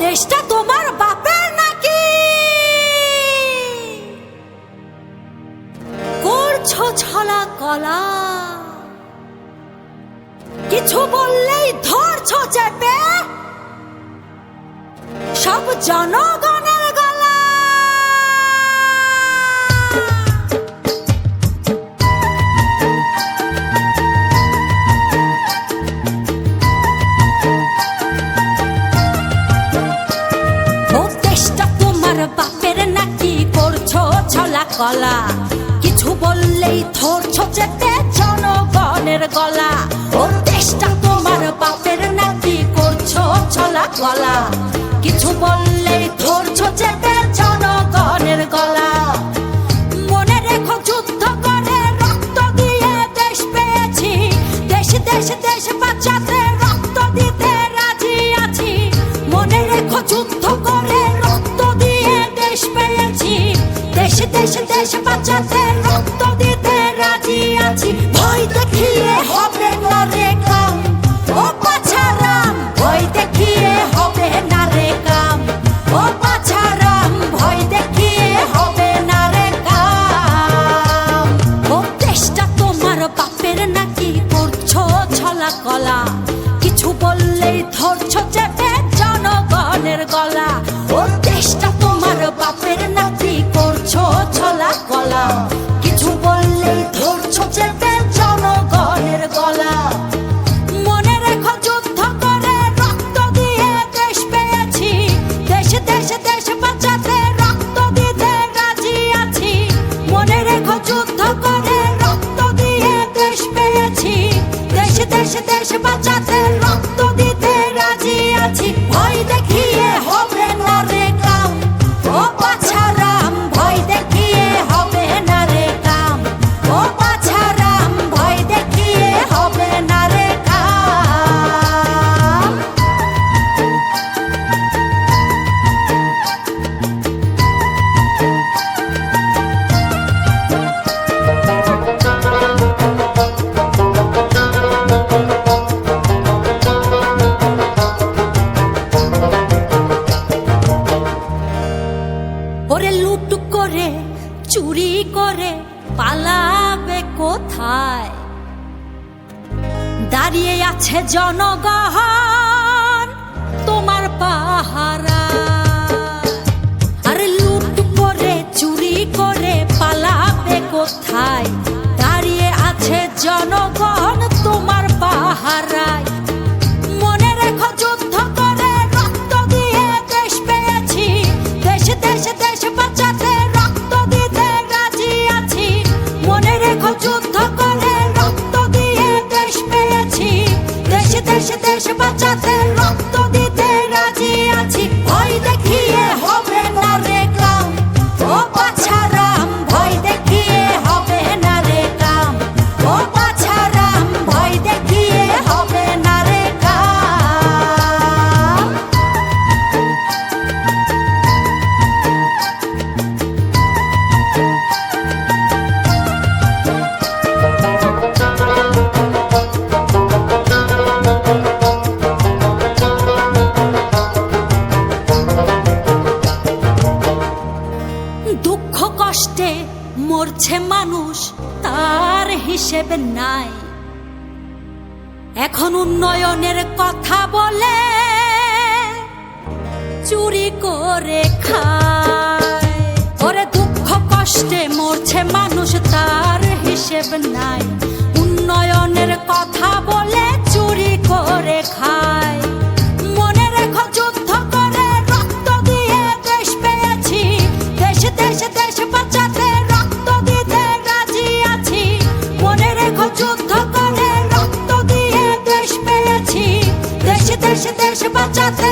দেশটা তোমার বাপের নাকি? করছো ছলা কলা, কিছু বললেই ধরছো চেপে সব জনগণের গলা। ও দেশটা তোমার বাপের নাকি? করছো ছলা কলা, কিছু বললেই ধরছো চেপে জনগণের গলা। ও দেশটা তোমার বাপের নাকি? করছো ছলা কলা, কিছু বললেই ধরছো চেপে জনগণের গলা। মনে রেখো যুদ্ধ করে রক্ত দিয়ে দেশ পেয়েছি, দেশ দেশ দেশ বাঁচাতে রক্ত দিতে রাজি আছি। মনে রেখো যুদ্ধ করে রক্ত দিয়ে দেশ পেয়েছি, দেশ দেশ দেশ বাঁচাতে রক্ত দিতে রাজি আছি। ভয় দেখিয়ে হবে না রে কাম, ও বাছারাম, ভয় দেখিয়ে হবে না রে কাম, ও বাছারাম, ভয় দেখিয়ে হবে না রে কাম। ও দেশটা তোমার বাপের নাকি? করছো ছলা কলা, কিছু বললেই ধরছো চেপে জনগণের গলা। ও দেশটা তোমার বাপের নাকি? করছো ছলা কলা, কিছু বললেই ধরছো চেপে জনগণের গলা। মনে রেখো যুদ্ধ করে রক্ত দিয়ে দেশ পেয়েছি, দেশ দেশ দেশ বাঁচাতে রক্ত দিতে রাজি আছি। মনে রেখো যুদ্ধ করে রক্ত দিয়ে দেশ পেয়েছি, দেশ দেশ দেশ বাঁচাতে রক্ত দিতে রাজি আছি। ভয় দেখিয়ে হবে না রে কাম, ও বাছারাম, ভয় দেখিয়ে হবে না রে কাম, ও বাছারাম, ভয় দেখিয়ে হবে না রে কাম। ওরে লুট করে চুরি করে পালাবে কোথায়? দাঁড়িয়ে আছে জনগণ তোমার পাহারা। আরে লুট করে চুরি করে পালাবে কোথায়? দাঁড়িয়ে আছে জনগণ তোমার পাহারায়। মনে রেখো যুদ্ধ করে রক্ত দিয়ে দেশ পেয়েছি, দেশ দেশ দেশ বাঁচাতে রক্ত দিতে রাজি আছি। মনে রেখো যুদ্ধ করে রক্ত দিয়ে দেশ পেয়েছি, দেশ দেশ দেশ বাঁচাতে রক্ত দিতে রাজি আছি। ভয় দেখিয়ে হবে না রে কাম, ও বাছারাম, ভয় দেখিয়ে হবে না রে কাম, ও বাছারাম, ভয় দেখিয়ে হবে না রে কাম। দুঃখ কষ্টে মরছে মানুষ, তার হিসেবে নাই। এখন উন্নয়নের কথা বলে চুরি করে খায়। ওরে দুঃখ কষ্টে মরছে মানুষ, তার হিসেব নাই। উন্নয়নের কথা বলে চুরি করে খায়। মনে রেখো যুদ্ধ করে রক্ত দিয়ে দেশ পেয়েছি, দেশ দেশ দেশ বাঁচাতে রক্ত দিতে রাজি আছি। মনে রেখো যুদ্ধ করে রক্ত দিয়ে দেশ পেয়েছি, দেশ দেশ দেশ বাঁচাতে